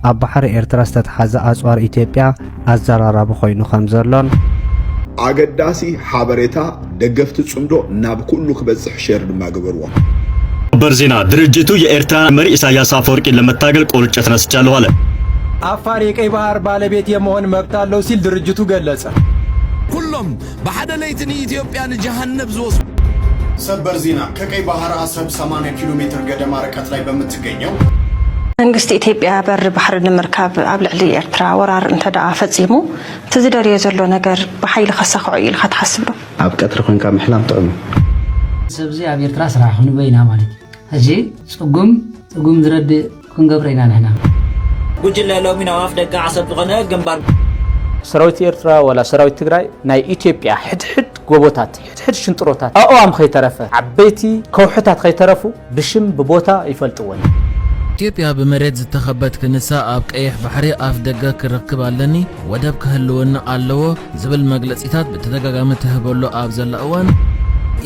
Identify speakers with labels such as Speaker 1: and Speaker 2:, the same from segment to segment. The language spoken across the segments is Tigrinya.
Speaker 1: ኣብ ባሕሪ ኤርትራ ዝተተሓዘ ኣጽዋር ኢትዮጵያ ኣዘራራቢ ኮይኑ ከም ዘሎን
Speaker 2: ኣገዳሲ ሓበሬታ ደገፍቲ ጽምዶ ናብ ኩሉ ክበጽሕ ሼር ድማ ገበርዎ።
Speaker 3: በርዜና ድርጅቱ የኤርትራ መሪ ኢሳያስ አፈወርቂን ለመታገል ቆርጬ ተነስቻለሁ አለ።
Speaker 4: አፋር የቀይ ባህር ባለቤት የመሆን መብት አለው ሲል ድርጅቱ ገለጸ።
Speaker 5: ሁሉም በሐደ ለይትን ኢትዮጵያን ጀሃነም ዝወስዱ
Speaker 6: ሰበር ዜና ከቀይ ባህር አሰብ 80 ኪሎ ሜትር ገደማ ርቀት ላይ በምትገኘው
Speaker 7: መንግስት ኢትዮጵያ በር ባህር ንምርካብ ኣብ ልዕሊ ኤርትራ ወራር እንተዳ ፈጺሙ ትዝደርዮ ዘሎ ነገር በኃይል ከሳኽዑ ኢልካ ትሓስብ ዶ?
Speaker 8: ኣብ ቀትሪ ኮንካ ምሕላም ጥቕሚ
Speaker 9: ሰብዚ ኣብ ኤርትራ ስራሕ ክንበይና ማለት ሕጂ ጽጉም ዝረድእ ክንገብረና ንሕና
Speaker 10: ጉጅለ ሎሚና ዋፍ ደጋ ዓሰብ ዝኾነ ግንባር
Speaker 11: ሰራዊት ኤርትራ ወላ ሰራዊት ትግራይ ናይ ኢትዮጵያ ሕድሕድ ጎቦታት ሕድሕድ ሽንጥሮታት ኣእዋም ከይተረፈ ዓበይቲ ከውሕታት ከይተረፉ ብሽም ብቦታ ይፈልጥወን።
Speaker 5: ኢትዮጵያ በመሬት ዝተኸበት ክንሳ ኣብ ቀይሕ ባሕሪ ኣፍ ደገ ክረክብ ኣለኒ ወደብ ክህልወና ኣለዎ ዝብል መግለጺታት ብተደጋጋሚ ትህበሎ ኣብ ዘላ እዋን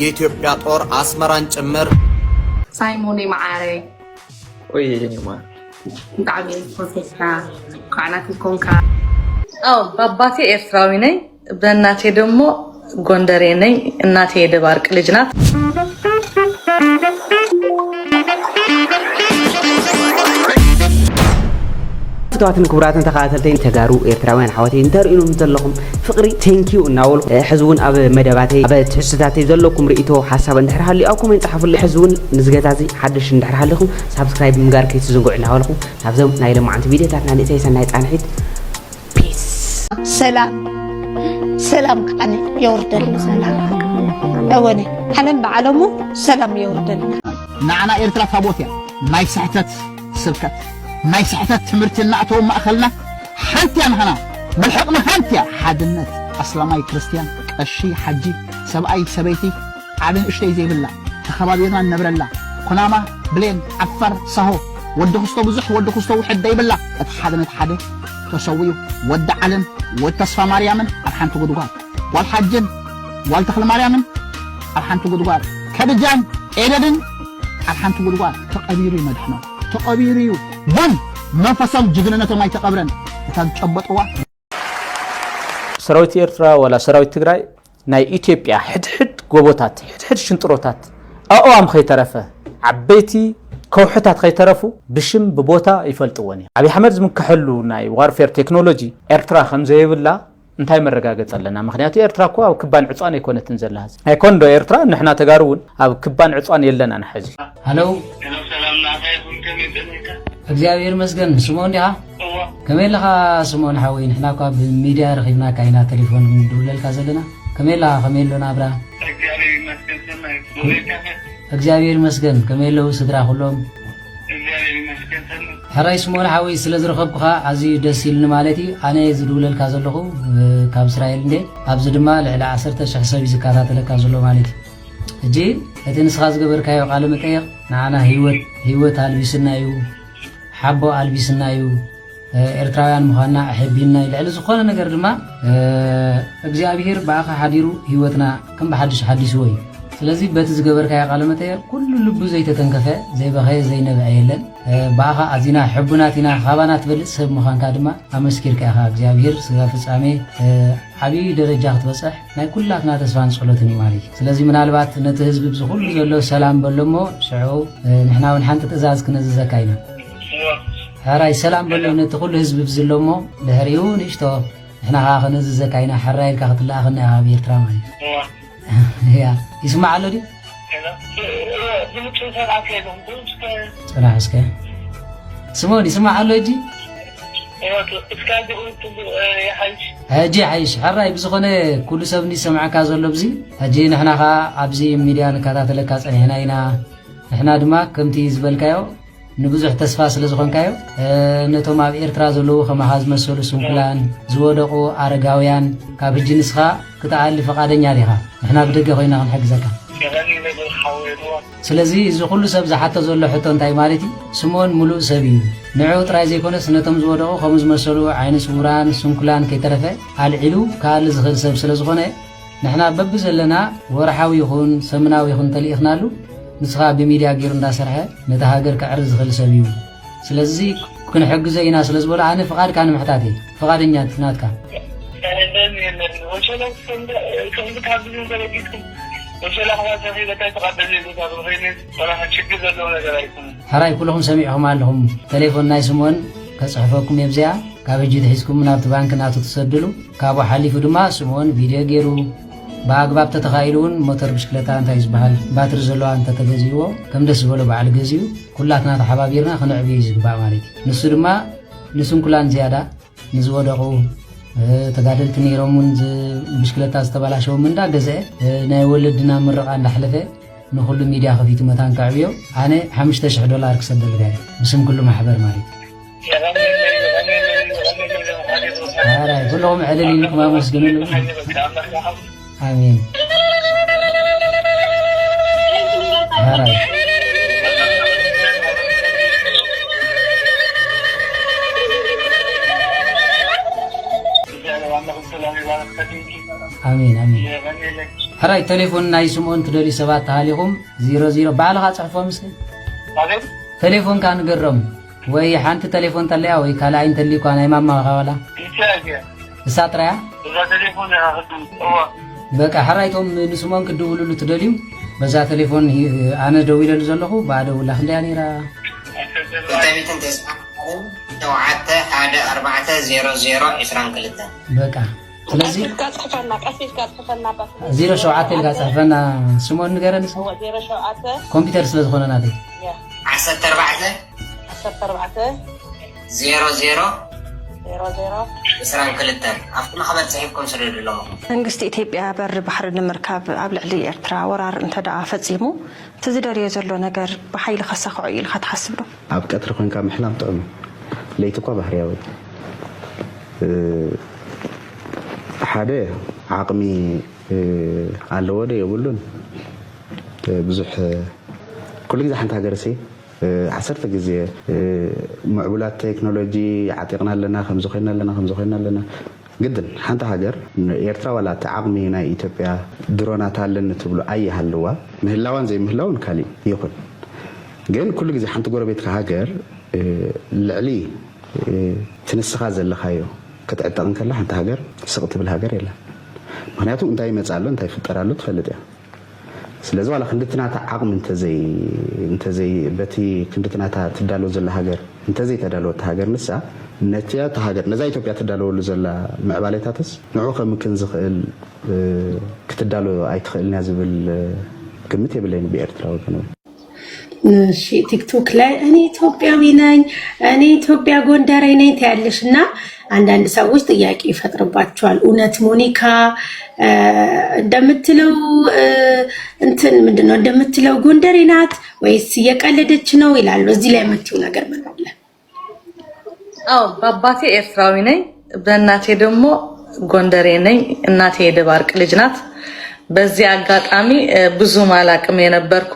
Speaker 12: የኢትዮጵያ ጦር አስመራን ጭምር
Speaker 13: ሳይሞን ማዓረ
Speaker 14: ወይ የኔማ
Speaker 13: ዳሚ ፕሮፌሳ ካናት ኮንካ
Speaker 15: በአባቴ ኤርትራዊ ነኝ በእናቴ ደግሞ ጎንደሬ ነኝ። እናቴ የደባርቅ ልጅ ናት።
Speaker 16: فتواتن كبراتن تخاتلتين تجارو إيرتراوين حواتين ترينهم زلهم فقري تانكيو ناول حزون أب مدباتي أب تحسساتي زلكم رئيتو حساب ندحر حالي أو كومنت حفل حزون نزجتازي حدش ندحر حالكم سبسكرايب مجار كيس زنقوا لنا حالكم حفظوا نايلهم عن فيديو تاعنا نتيجة نايت عن حيد بيس
Speaker 17: سلام أنا يوردل سلام أوني حنن بعلمه سلام يوردل
Speaker 18: نعنا إيرترا فابوتيا ما يسحتت سبكت ما يسحتت تمرتنا أتو ما أخلنا حنتيا نحنا بالحقنا حنتيا حدنت أسلامي كريستيان الشي حجي سبأي سبيتي عبين اشتي زي بالله تخبابينا النبر الله قنامة بلين عفر صهو ودو خستو بزح ودو خستو حد بالله اتحدنت حده تسويه ود علم والتصفى مريمن أرحان تقدوغار والحجن والتخل مريمن أرحان تقدوغار كدجان إيدن أرحان تقدوغار تقبيري مدحنا تقبيري بن منفصل جغننا ما يتقبرن تنشبطوا
Speaker 11: ሰራዊት ኤርትራ ወላ ሰራዊት ትግራይ ናይ ኢትዮጵያ ሕድሕድ ጎቦታት ሕድሕድ ሽንጥሮታት ኣእዋም ከይተረፈ ዓበይቲ ከውሕታት ከይተረፉ ብሽም ብቦታ ይፈልጥወን። አብይ አሕመድ ዝምከሐሉ ናይ ዋርፌር ቴክኖሎጂ ኤርትራ ከም ዘይብላ እንታይ መረጋገጽ ኣለና? ምክንያቱ ኤርትራ እኮ ኣብ ክባን ዕጿን ኣይኮነትን ዘላሃዝ ኣይኮን ዶ ኤርትራ ንሕና ተጋሩውን ኣብ ክባን ዕጿን የለና ንሕዚ።
Speaker 9: ሃሎ
Speaker 19: ሰላም ናታይኩም ከመይጠነካ
Speaker 9: እግዚአብሔር መስገን ስሞን ዲሃ ከመይለኻ ስሞን ሓወይ ንሕና እኳ ብሚድያ ረኺብና ካይና ቴሌፎን ድውለልካ ዘለና ከመይለኻ ከመይሎና ብራ
Speaker 19: እግዚአብሔር ይመስገን ሰማይ
Speaker 9: እግዚአብሔር መስገን ከመይለው ስድራ ሁሎም
Speaker 19: እግዚአብሔር ይመስገን ሰማይ
Speaker 9: ሕራይ ስሞን ሓወይ ስለ ዝረኸብኩኻ ኣዝዩ ደስ ይልኒ ማለት እዩ። ኣነ ዝድውለልካ ዘለኹ ካብ እስራኤል እንዴ ኣብዚ ድማ ልዕሊ 10,000 ሰብ ዝከታተለካ ዘሎ ማለት እዩ። እጂ እቲ ንስኻ ዝገበርካዮ ቃለ መጠይቕ ንዓና ህይወት ኣልቢስና እዩ ሓቦ ኣልቢስና እዩ ኤርትራውያን ምዃንና ኣሕቢልና ልዕሊ ዝኾነ ነገር ድማ እግዚአብሔር ባእኻ ሓዲሩ ህይወትና ከም ብሓድሽ ሓዲስዎ እዩ። ስለዚ በቲ ዝገበርካዮ ቃለ መጠይቕ ኩሉ ልቡ ዘይተተንከፈ ዘይበኸየ ዘይነበዐ የለን ባእኻ ኣዚና ሕቡናት ኢናኻባና ትበልፅ ሰብ ምዃንካ ድማ ኣመስኪርካ ኢኻ እግዚአብሔር ስጋ ፍጻሜ ዓብዪ ደረጃ ክትበፅሕ ናይ ኩላትና ተስፋን ጸሎትን እዩ ማለት እዩ። ስለዚ ምናልባት ነቲ ህዝቢ ብዝኩሉ ዘሎ ሰላም በሎ እሞ ሽዑ ንሕና እውን ሓንቲ ትእዛዝ ክነዝዘካ ኢና ሕራይ ሰላም በሎ ነቲ ኩሉ ህዝቢ ብዝሎ እሞ ድሕሪኡ ንእሽቶ ንሕና ኸ ክነዝዘካ ኢና ሕራይልካ ክትለኣኽና ኢኻ ኣብ ኤርትራ ማለት እዩ። ያ ይስማዕ ኣሎ ዲ ፅናሕ እስከ ስሞን ይስማዕ ኣሎ እጂ ሕጂ ሓይሽ ሕራይ ብዝኾነ ኩሉ ሰብ እንዲሰምዐካ ዘሎ ብዚ ሕጂ ንሕና ኸ ኣብዚ ሚድያ ንከታተለካ ፀኒሕና ኢና ንሕና ድማ ከምቲ ዝበልካዮ ንብዙሕ ተስፋ ስለ ዝኾንካዮ ነቶም ኣብ ኤርትራ ዘለዉ ከማኻ ዝመሰሉ ስንኩላን ዝወደቑ ኣረጋውያን ካብ ሕጂ ንስኻ ክትኣሊ ፈቃደኛ ዲኻ ንሕና ብደገ ኮይና ክንሕግዘካ። ስለዚ እዚ ኩሉ ሰብ ዝሓቶ ዘሎ ሕቶ እንታይ ማለት እዩ? ስሞን ሙሉእ ሰብ እዩ ንዑ ጥራይ ዘይኮነስ ነቶም ዝወደቑ ከም ዝመሰሉ ዓይነ ስውራን ስንኩላን ከይተረፈ ኣልዒሉ ካል ዝኽእል ሰብ ስለ ዝኾነ ንሕና በቢ ዘለና ወርሓዊ ይኹን ሰሙናዊ ይኹን ተልኢኽናሉ ንስኻ ብሚድያ ገይሩ እንዳሰርሐ ነቲ ሃገር ክዕርዝ ዝኽእል ሰብ እዩ። ስለዚ ክንሕግዘ ኢና ስለ ዝበሉ ኣነ ፍቓድካ ንምሕታት እየ ፍቓደኛ ናትካ ሕራይ ኩለኹም ሰሚዕኹም ኣለኹም ቴሌፎን ናይ ስምዖን ከፅሕፈኩም እየ ብዚኣ ካብ ሕጂ ትሒዝኩም ናብቲ ባንክ ናቱ ትሰድሉ ካብኡ ሓሊፉ ድማ ስምዖን ቪድዮ ገይሩ ብኣግባብ ተተኻኢሉ እውን ሞተር ብሽክለታ እንታይ ዝበሃል ባትሪ ዘለዋ እንተተገዚእዎ ከም ደስ ዝበሎ በዓል ገዚኡ ኩላትና ተሓባቢርና ክንዕብዮ ዝግባእ ማለት እዩ ንሱ ድማ ንስንኩላን ዝያዳ ንዝወደቑ ተጋደልቲ ነይሮምን ብሽክለታ ዝተበላሸዎም እንዳገዝአ ናይ ወለድና ምረቓ እንዳሕለፈ ንኩሉ ሚድያ ከፊቱ መታን ከዕብዮ ኣነ $5,000 ክሰደልጋ እየ ብስም ኩሉ ማሕበር ማለት እዩ ኩለኹም ዕልል ኢልኩም ኣመስግኑሉ آمين هراي آمين آمين هراي تليفون ناي سمون تدري سبات عليهم 00 بعلها صحفه مسلم تليفون كان قرم وي حانت تليفون تليا وي كلا انت اللي كان ماما ولا ساتريا تليفون هو በቃ حرايتهم ንስሞን ክድውሉሉ ትደልዩ በዛ ቴሌፎን ኣነ ደው ኢለሉ ዘለኹ ባደውላ ክንደያ ነይራ በቃ ስለዚ 07 ኢልካ ፅሕፈና ስሞን ንገረኒ ኮምፒተር ስለ ዝኾነ ናተይ
Speaker 20: 14
Speaker 7: መንግስቲ ኢትዮጵያ በር ባሕሪ ንምርካብ ኣብ ልዕሊ ኤርትራ ወራር እንተደኣ ፈፂሙ ትዝደርዮ ዘሎ ነገር ብሓይሊ ከሳኽዖ ኢልካ ትሓስብ ዶ?
Speaker 8: ኣብ ቀትሪ ኮንካ ምሕላም ጥቕሚ ለይቲ እኳ ባህርያዊ ሓደ ዓቕሚ ኣለዎ ዶ የብሉን ብዙሕ ኩሉ ግዜ ሓንቲ ሃገር عسرت جزء معبولات تكنولوجي عتقنا لنا خمسة خينا لنا جدا حتى هاجر يرترى ولا تعقمي هنا إثيوبيا درونات هالنا تقولوا أي هاللوا مهلاوان زي مهلاون كالي يكون جين كل جزء حتى جرى بيتك هاجر العلي تنسخ هذا اللي خايو كتعتقن كله حتى هاجر سقط بالهاجر إلا معناته أنت أي مسألة أنت في الترالد فلده ስለዚህ ዋላ ክንድትናታ ዓቅም እንተዘይ በቲ ክንድትናታ ትዳለው ዘላ ሃገር እንተዘይ ተዳለው ሃገር ንሳ ነቲያ ሃገር ነዛ ኢትዮጵያ ተዳለውሉ ዘላ ምዕባለታትስ ንዑ ከምክን ዝኽእል ክትዳለው ኣይትኽእልና ዝብል ግምት የብለኝ በኤርትራ ወገን
Speaker 17: እሺ ቲክቶክ ላይ እኔ ኢትዮጵያዊ ነኝ እኔ ኢትዮጵያ ጎንደሬ ነኝ ታያለሽና አንዳንድ ሰዎች ጥያቄ ይፈጥርባቸዋል እውነት ሞኒካ እንደምትለው እንትን ምንድነው እንደምትለው ጎንደሬ ናት ወይስ እየቀለደች ነው ይላሉ እዚህ ላይ የምትዩ ነገር ምን አለ?
Speaker 15: አዎ በአባቴ ኤርትራዊ ነኝ በእናቴ ደግሞ ጎንደሬ ነኝ እናቴ የደባርቅ ልጅ ናት በዚህ አጋጣሚ ብዙ ማላቅም የነበርኩ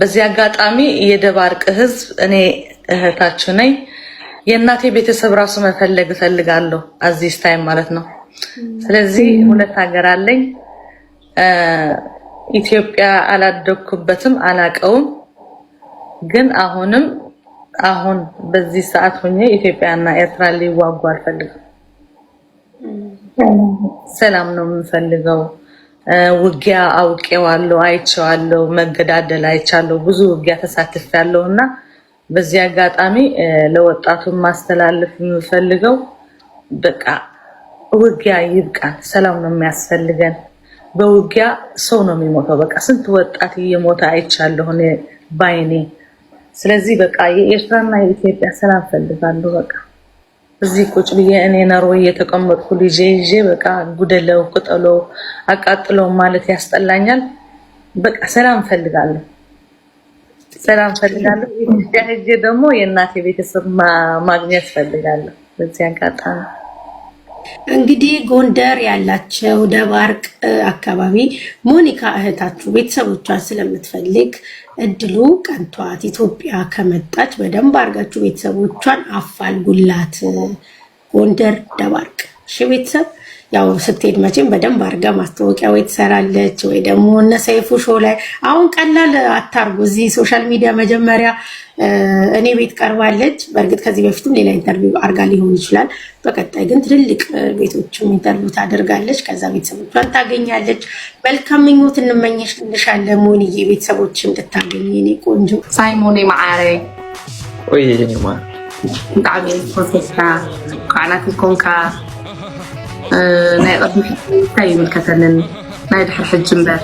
Speaker 15: በዚህ አጋጣሚ የደባርቅ ህዝብ እኔ እህታችሁ ነኝ የእናቴ ቤተሰብ ራሱ መፈለግ ፈልጋለሁ አዚስ ታይም ማለት ነው ስለዚህ ሁለት ሀገር አለኝ ኢትዮጵያ አላደኩበትም አላቀውም ግን አሁን በዚህ ሰዓት ሆኜ ኢትዮጵያና ኤርትራ ሊዋጉ አልፈልግም ሰላም ነው የምፈልገው ውጊያ አውቄዋለሁ አይቼዋለሁ መገዳደል አይቻለሁ ብዙ ውጊያ ተሳትፌያለሁና በዚህ አጋጣሚ ለወጣቱ ማስተላለፍ የምፈልገው በቃ ውጊያ ይብቃን ሰላም ነው የሚያስፈልገን በውጊያ ሰው ነው የሚሞተው በቃ ስንት ወጣት እየሞተ አይቻለሁ ባይኔ ስለዚህ በቃ የኤርትራና የኢትዮጵያ ሰላም ፈልጋለሁ በቃ እዚህ ቁጭ ብዬ እኔ ናርዌይ የተቀመጥኩ ልጅ ይዤ በቃ ጉደለው ቁጠለው አቃጥለው ማለት ያስጠላኛል በቃ ሰላም ፈልጋለሁ ኢትዮጵያ ሄጄ ደግሞ የእናቴ ቤተሰብ ማግኘት ፈልጋለሁ በዚህ አጋጣሚ
Speaker 17: እንግዲህ ጎንደር ያላቸው ደባርቅ አካባቢ ሞኒካ እህታችሁ ቤተሰቦቿን ስለምትፈልግ እድሉ ቀንቷት ኢትዮጵያ ከመጣች በደንብ አርጋችሁ ቤተሰቦቿን አፋልጉላት ጎንደር ደባርቅ እሺ ቤተሰብ ያው ስትሄድ መቼም በደንብ አድርጋ ማስታወቂያ ወይ ትሰራለች ወይ ደግሞ እነ ሰይፉ ሾው ላይ አሁን ቀላል አታርጉ። እዚህ ሶሻል ሚዲያ መጀመሪያ እኔ ቤት ቀርባለች። በእርግጥ ከዚህ በፊትም ሌላ ኢንተርቪው አርጋ ሊሆን ይችላል። በቀጣይ ግን ትልልቅ ቤቶችም ኢንተርቪው ታደርጋለች። ከዛ ቤተሰቦቿን ታገኛለች። መልካም ምኞት እንመኝልሻለን ሞኒዬ፣ ቤተሰቦች እንድታገኝ የኔ ቆንጆ።
Speaker 13: ሳይሞኔ ማዓረ
Speaker 14: ወይ የኔ ማር
Speaker 13: ብጣዕሚ ፕሮፌስካ ቃናት ኮንካ ናይ ቅድሚ እንታይ ይምልከተንን ናይ ድሕሪ ሕጂ እምበር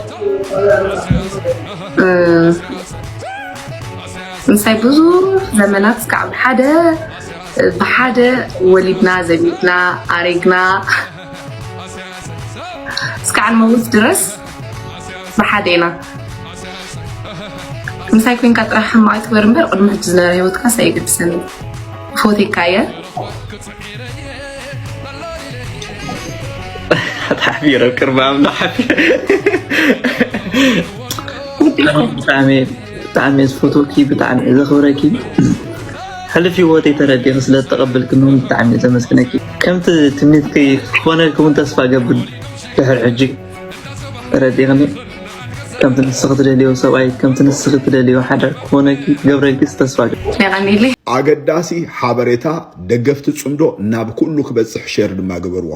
Speaker 13: ምሳይ ብዙ ዘመናት ክዓብ ብሓደ ወሊድና ዘቢድና ኣሬግና እስካዕ ንመውት ድረስ ብሓደ ኢና ምሳይ ኮይንካ ጥራሕ ሕማቅ ትግበር እምበር ቅድሚ ሕጂ ዝነበረ ሂወትካ ሳይገድሰኒ ፎቴካ እየ
Speaker 14: حبيرة كربام لا حبيرة بتعمل فوتوكي بتعمل إذا خوركي هل في وقت تردي خسلة تقبل كنون بتعمل إذا مسكنكي كم تمنيت كي خوانا كون تسفى قبل بحر حجي ردي غني كم تنسخت لي وسواي كم تنسخت لي وحدا خوانا كي قبل كي تسفى
Speaker 13: غني لي
Speaker 2: አገዳሲ ሓበሬታ ደገፍቲ ጽምዶ ናብ ኩሉ ክበጽሕ ሼር ድማ ገበርዎ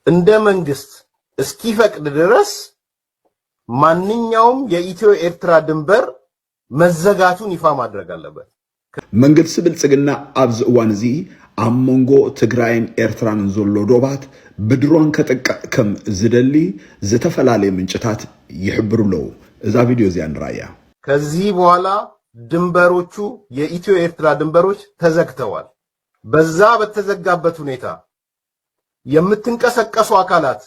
Speaker 20: እንደ መንግስት እስኪፈቅድ ድረስ ማንኛውም የኢትዮ ኤርትራ ድንበር መዘጋቱን ይፋ ማድረግ አለበት።
Speaker 2: መንግስት ብልጽግና ኣብዚ እዋን እዚ ኣብ መንጎ ትግራይን ኤርትራን ዘሎ ዶባት ብድሮን ከጠቅም ዝደሊ ዝተፈላለየ ምንጭታት ይሕብሩለው። እዛ ቪዲዮ እዚያ ንራያ።
Speaker 20: ከዚህ በኋላ ድንበሮቹ የኢትዮ ኤርትራ ድንበሮች ተዘግተዋል። በዛ በተዘጋበት ሁኔታ የምትንቀሳቀሱ አካላት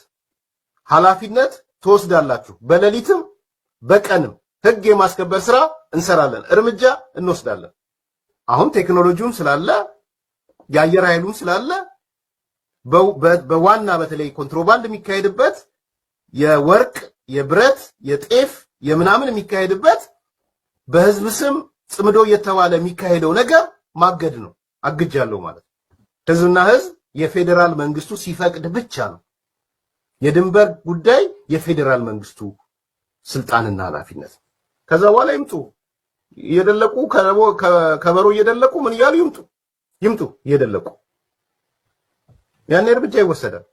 Speaker 20: ኃላፊነት ትወስዳላችሁ። በሌሊትም በቀንም ህግ የማስከበር ስራ እንሰራለን፣ እርምጃ እንወስዳለን። አሁን ቴክኖሎጂውም ስላለ የአየር ኃይሉም ስላለ በዋና በተለይ ኮንትሮባንድ የሚካሄድበት የወርቅ የብረት የጤፍ የምናምን የሚካሄድበት በህዝብ ስም ጽምዶ እየተባለ የሚካሄደው ነገር ማገድ ነው። አግጃለሁ ማለት ህዝብና ህዝብ የፌደራል መንግስቱ ሲፈቅድ ብቻ ነው። የድንበር ጉዳይ የፌደራል መንግስቱ ስልጣንና ኃላፊነት። ከዛ በኋላ ይምጡ እየደለቁ ከበሮ እየደለቁ ምን ይያሉ ይምጡ እየደለቁ ያኔ እርምጃ ይወሰዳል።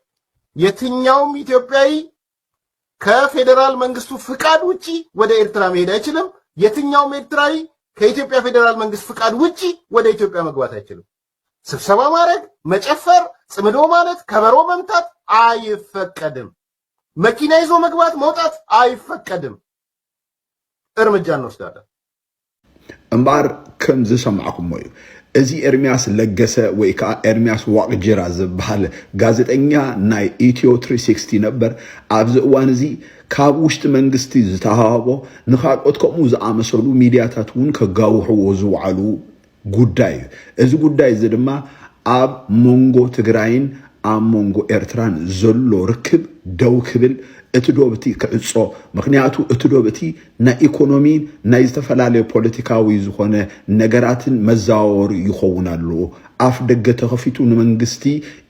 Speaker 20: የትኛውም ኢትዮጵያዊ ከፌደራል መንግስቱ ፍቃድ ውጪ ወደ ኤርትራ መሄድ አይችልም። የትኛውም ኤርትራዊ ከኢትዮጵያ ፌደራል መንግስት ፍቃድ ውጪ ወደ ኢትዮጵያ መግባት አይችልም። ስብሰባ ማድረግ፣ መጨፈር፣ ጽምዶ ማለት፣ ከበሮ መምታት አይፈቀድም። መኪና ይዞ መግባት መውጣት አይፈቀድም። እርምጃ እንወስዳለን።
Speaker 2: እምባር ከም ዝሰማዕኩም እዩ እዚ ኤርሚያስ ለገሰ ወይ ከዓ ኤርሚያስ ዋቅጅራ ዝበሃል ጋዜጠኛ ናይ ኢትዮ 360 ነበር። ኣብዚ እዋን እዚ ካብ ውሽጢ መንግስቲ ዝተሃቦ ንኻልኦት ከምኡ ዝኣመሰሉ ሚድያታት እውን ከጋውሕዎ ዝውዓሉ ጉዳይ እዚ ጉዳይ እዚ ድማ ኣብ መንጎ ትግራይን ኣብ መንጎ ኤርትራን ዘሎ ርክብ ደው ክብል እቲ ዶብቲ ክዕጾ ምክንያቱ እቲ ዶብቲ ናይ ኢኮኖሚን ናይ ዝተፈላለዩ ፖለቲካዊ ዝኾነ ነገራትን መዛወሩ ይኸውናሉ። ኣፍ ደገ ተኸፊቱ ንመንግስቲ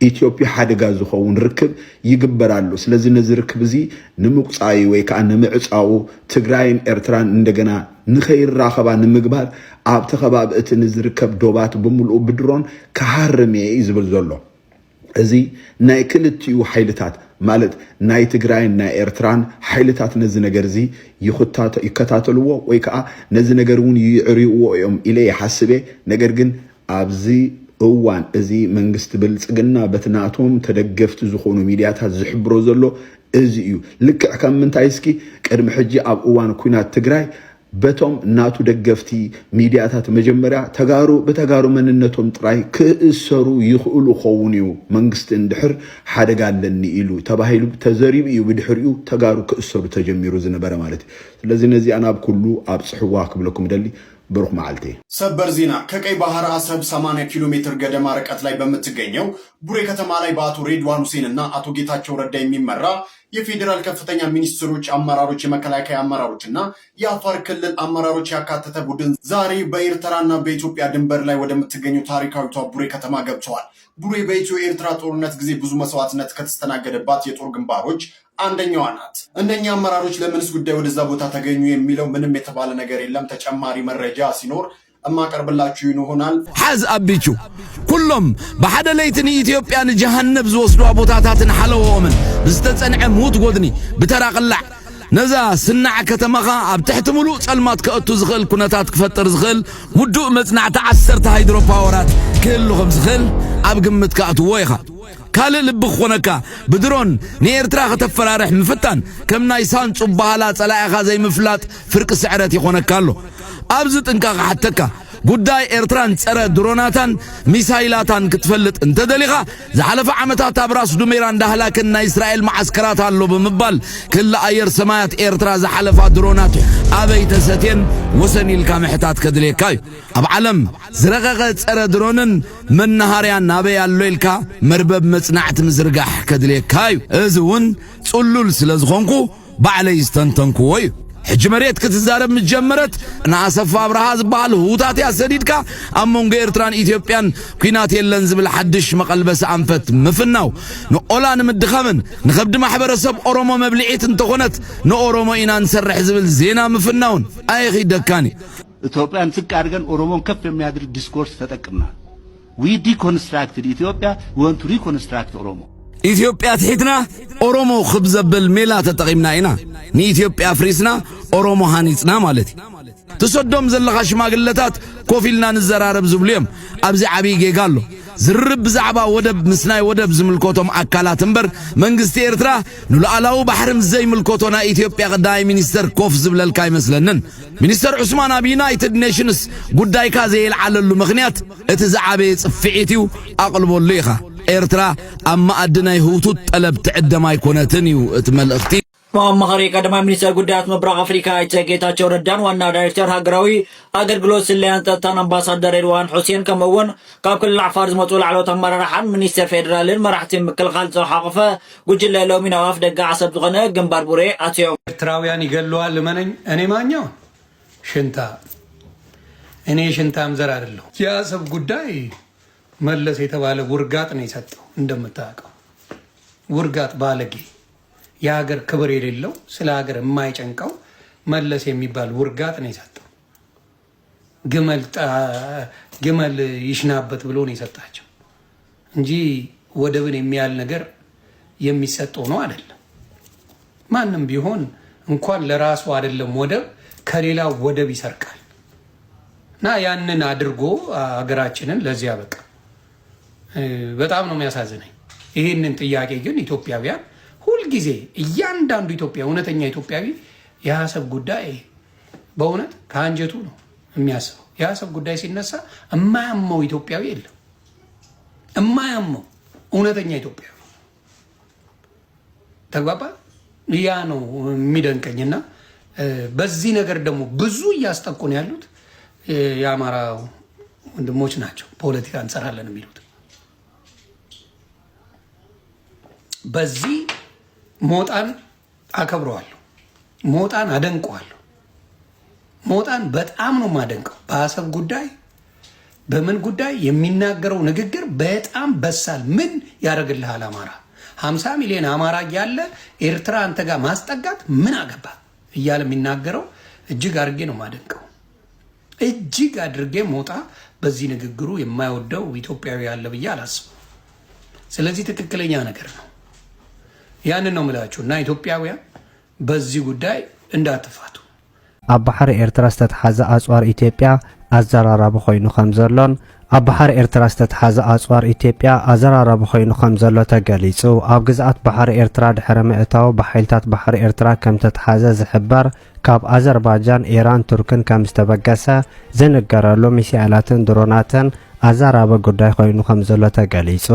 Speaker 2: ኢትዮጵያ ሓደጋ ዝኸውን ርክብ ይግበራሉ። ስለዚ ነዚ ርክብ እዚ ንምቁፃይ ወይ ከዓ ንምዕፃው ትግራይን ኤርትራን እንደገና ንኸይራኸባ ንምግባር ኣብቲ ከባቢ እቲ ንዝርከብ ዶባት ብምልኡ ብድሮን ክሃርም እየ ዝብል ዘሎ እዚ ናይ ክልቲኡ ሓይልታት ማለት ናይ ትግራይን ናይ ኤርትራን ሓይልታት ነዚ ነገር እዚ ይከታተልዎ ወይ ከዓ ነዚ ነገር እውን ይዕሪዎ እዮም ኢለ ይሓስበ። ነገር ግን ኣብዚ እዋን እዚ መንግስቲ ብልጽግና በትናቶም ተደገፍቲ ዝኾኑ ሚድያታት ዝሕብሮ ዘሎ እዚ እዩ። ልክዕ ከም ምንታይ እስኪ ቅድሚ ሕጂ ኣብ እዋን ኩናት ትግራይ በቶም ናቱ ደገፍቲ ሚድያታት መጀመሪያ ተጋሩ በተጋሩ መንነቶም ጥራይ ክእሰሩ ይኽእሉ ኸውን እዩ መንግስቲ እንድሕር ሓደጋ ኣለኒ ኢሉ ተባሂሉ ተዘሪብ እዩ ብድሕሪኡ ተጋሩ ክእሰሩ ተጀሚሩ ዝነበረ ማለት እዩ። ስለዚ ነዚ አናብ ኩሉ ኣብ ጽሕዋ ክብለኩም ደሊ ብሩክ መዓልቲ።
Speaker 6: ሰበር ዜና ከቀይ ባህር አሰብ 80 ኪሎ ሜትር ገደማ ርቀት ላይ በምትገኘው ቡሬ ከተማ ላይ በአቶ ሬድዋን ሁሴን እና አቶ ጌታቸው ረዳ የሚመራ የፌዴራል ከፍተኛ ሚኒስትሮች፣ አመራሮች፣ የመከላከያ አመራሮች እና የአፋር ክልል አመራሮች ያካተተ ቡድን ዛሬ በኤርትራና በኢትዮጵያ ድንበር ላይ ወደምትገኘው ታሪካዊቷ ቡሬ ከተማ ገብተዋል። ቡሬ በኢትዮ ኤርትራ ጦርነት ጊዜ ብዙ መስዋዕትነት ከተስተናገደባት የጦር ግንባሮች አንደኛዋ ናት። እነኛ አመራሮች ለምንስ ጉዳይ ወደዛ ቦታ ተገኙ የሚለው ምንም የተባለ ነገር የለም። ተጨማሪ መረጃ ሲኖር እማቀርብላችሁ ይሆናል።
Speaker 21: ሓዝ አቢቹ ኩሎም በሓደ ለይትን ኢትዮጵያን ጀሃነብ ዝወስዱ ቦታታትን ሓለዎምን ብዝተጸንዐ ሙት ጎድኒ ብተራቅላዕ ነዛ ስናዕ ከተማኻ ኣብ ትሕቲ ሙሉእ ጸልማት ከእቱ ዝኽእል ኩነታት ክፈጥር ዝኽእል ውዱእ መጽናዕቲ 10 ሃይድሮ ፓወራት ክህሉ ከም ዝኽእል ኣብ ግምት ከኣትዎ ኢኻ። ካልእ ልቢ ክኾነካ ብድሮን ንኤርትራ ከተፈራርሕ ምፍታን ከም ናይ ሳንጹ ባህላ ጸላኢኻ ዘይምፍላጥ ፍርቂ ስዕረት ይኾነካ ኣሎ። ኣብዚ ጥንቃቕ ሓተካ ጉዳይ ኤርትራን ጸረ ድሮናታን ሚሳይላታን ክትፈልጥ እንተደሊኻ ዝሓለፈ ዓመታት ኣብ ራስ ዱሜራ እንዳህላክን ናይ እስራኤል ማዓስከራት ኣሎ ብምባል ክለ ኣየር ሰማያት ኤርትራ ዝሓለፋ ድሮናት ኣበይ ተሰትየን ወሰን ኢልካ ምሕታት ከድልየካ እዩ። ኣብ ዓለም ዝረቐቐ ጸረ ድሮንን መናሃርያን ኣበይ ኣሎ ኢልካ መርበብ መጽናዕቲ ምዝርጋሕ ከድልየካ እዩ። እዚ እውን ጽሉል ስለ ዝኾንኩ ባዕለይ ዝተንተንክዎ እዩ። ሕጂ መሬት ክትዛረብ ምጀመረት ንኣሰፋ አብርሃ ዝበሃል ሁታት ያሰዲድካ ኣብ መንጎ ኤርትራን ኢትዮጵያን ኩናት የለን ዝብል ሓድሽ መቐልበሲ ኣንፈት ምፍናው ንኦላ ንምድኻምን ንኸብዲ ማሕበረሰብ ኦሮሞ መብልዒት እንተኾነት ንኦሮሞ ኢና ንሰርሕ ዝብል ዜና ምፍናውን ኣይኺደካኒ።
Speaker 22: ኢትዮጵያን ዝቅ አድርገን ኦሮሞን ከፍ የሚያድርግ ዲስኮርስ ተጠቅምናል። ዊ ዲኮንስትራክትድ ኢትዮጵያ ወንቱ ሪኮንስትራክት ኦሮሞ
Speaker 21: ኢትዮጵያ ትሒትና ኦሮሞ ክብዘብል ሜላ ተጠቂምና ኢና ንኢትዮጵያ ፍሪስና ኦሮሞ ሃኒጽና ማለት ትሰዶም ዘለኻ ሽማግለታት ኮፊልና ንዘራረብ ዝብሉ እዮም። ኣብዚ ዓብይ ጌጋ ኣሎ ዝርብ ብዛዕባ ወደብ ምስናይ ወደብ ዝምልከቶም ኣካላት እምበር መንግስቲ ኤርትራ ንሉዓላዊ ባሕሪ ምስ ዘይምልከቶና ኢትዮጵያ ቀዳማይ ሚኒስተር ኮፍ ዝብለልካ አይመስለንን። ሚኒስተር ዑስማን ኣብ ዩናይትድ ኔሽንስ ጉዳይካ ዘይልዓለሉ ምኽንያት እቲ ዝዓበየ ጽፍዒት እዩ ኣቕልበሉ ኢኻ። ኤርትራ ኣብ ማዕድናይ ህውቱት ጠለብ ትዕደም ኣይኮነትን እዩ እቲ መልእኽቲ።
Speaker 10: ማማኸሪ ቀዳማይ ሚኒስትር ጉዳያት ምብራቅ አፍሪካ ጌታቸው ረዳን ዋና ዳይሬክተር ሃገራዊ አገልግሎት ስለያን ጸጥታን አምባሳደር ሬድዋን ሁሴን ከምውን ካብ ክልል ዓፋር ዝመጹ ላዕለዎት አመራርሓን ሚኒስትር ፌደራልን መራሕቲ ምክልኻል ዘሓቆፈ ጉጅለ ሎሚ ናብ ኣፍ ደጋ ዓሰብ ዝኾነ ግንባር ቡሬ ኣትዮም
Speaker 4: ኤርትራውያን ይገለዋል። መነኝ እኔ ማኛው ሽንታ እኔ ሽንታም ዘር አይደለሁ። የአሰብ ጉዳይ መለስ የተባለ ውርጋጥ ነው የሰጠው። እንደምታውቀው ውርጋጥ ባለጌ የሀገር ክብር የሌለው ስለ ሀገር የማይጨንቀው መለስ የሚባል ውርጋጥ ነው የሰጠው። ግመል ይሽናበት ብሎ ነው የሰጣቸው እንጂ ወደብን የሚያል ነገር የሚሰጠው ነው አይደለም። ማንም ቢሆን እንኳን ለራሱ አይደለም ወደብ ከሌላ ወደብ ይሰርቃል እና ያንን አድርጎ ሀገራችንን ለዚያ በቃ በጣም ነው የሚያሳዝነኝ። ይህንን ጥያቄ ግን ኢትዮጵያውያን ሁልጊዜ እያንዳንዱ ኢትዮጵያ እውነተኛ ኢትዮጵያዊ የአሰብ ጉዳይ በእውነት ከአንጀቱ ነው የሚያስበው። የአሰብ ጉዳይ ሲነሳ እማያመው ኢትዮጵያዊ የለም። እማያመው እውነተኛ ኢትዮጵያዊ ተግባባ። ያ ነው የሚደንቀኝና በዚህ ነገር ደግሞ ብዙ እያስጠቁን ያሉት የአማራ ወንድሞች ናቸው። ፖለቲካ እንሰራለን የሚሉት በዚህ ሞጣን አከብረዋለሁ፣ ሞጣን አደንቀዋለሁ። ሞጣን በጣም ነው ማደንቀው። በአሰብ ጉዳይ በምን ጉዳይ የሚናገረው ንግግር በጣም በሳል። ምን ያደርግልሃል አማራ 50 ሚሊዮን አማራ ያለ ኤርትራ አንተ ጋር ማስጠጋት ምን አገባ እያለ የሚናገረው እጅግ አድርጌ ነው ማደንቀው። እጅግ አድርጌ ሞጣ በዚህ ንግግሩ የማይወደው ኢትዮጵያዊ ያለ ብዬ አላስብም። ስለዚህ ትክክለኛ ነገር ነው። ያንን ነው ምላችሁ እና ኢትዮጵያውያን በዚህ ጉዳይ እንዳትፋቱ።
Speaker 1: ኣብ ባሕሪ ኤርትራ ዝተተሓዘ ኣጽዋር ኢትዮጵያ ኣዘራራቢ ኮይኑ ከም ዘሎን ኣብ ባሕሪ ኤርትራ ዝተተሓዘ ኣጽዋር ኢትዮጵያ ኣዘራራቢ ኮይኑ ከም ዘሎ ተገሊጹ ኣብ ግዝኣት ባሕሪ ኤርትራ ድሕረ ምእታው ብሓይልታት ባሕሪ ኤርትራ ከም ተተሓዘ ዝሕበር ካብ ኣዘርባይጃን ኢራን ቱርክን ከም ዝተበገሰ ዝንገረሉ ሚሳኤላትን ድሮናትን ኣዛራበ ጉዳይ ኮይኑ ከም ዘሎ ተገሊጹ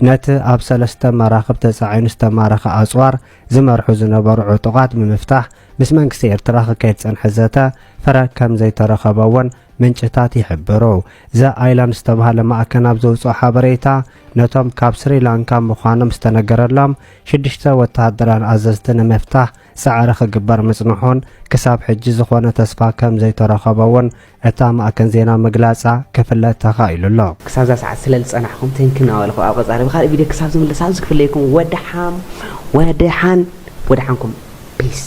Speaker 1: ነቲ ኣብ 3 መራኽብ ተጻዒኑ ዝተማረኸ ኣጽዋር ዝመርሑ ዝነበሩ ዕጡቓት ብምፍታሕ ምስ መንግስቲ ኤርትራ ክከይድ ጸንሐ ዘተ ፍረ ከም ዘይተረኸበውን ምንጭታት ይሕብሩ ዛ አይላንድ ዝተባሃለ ማእከል ኣብ ዘውፅኦ ሓበሬታ ነቶም ካብ ስሪላንካ ምዃኖም ዝተነገረሎም 6 ወተሃደራን ኣዘዝቲ ንምፍታሕ ፃዕሪ ክግበር ምጽንሑን ክሳብ ሕጂ ዝኾነ ተስፋ ከም ዘይተረኸበውን እታ ማእከል ዜና ምግላጻ ክፍለጥ ተኻኢሉሎ
Speaker 16: ክሳብ ሰዓት ስለ ዝጸናሕኩም ቴንኪው ናበልኹ ኣብ ቀጻሪ ብኻልእ ቪድዮ ክሳብ ዝምለስ ኣብዚ ክፍለየኩም ወድሓንኩም ፒስ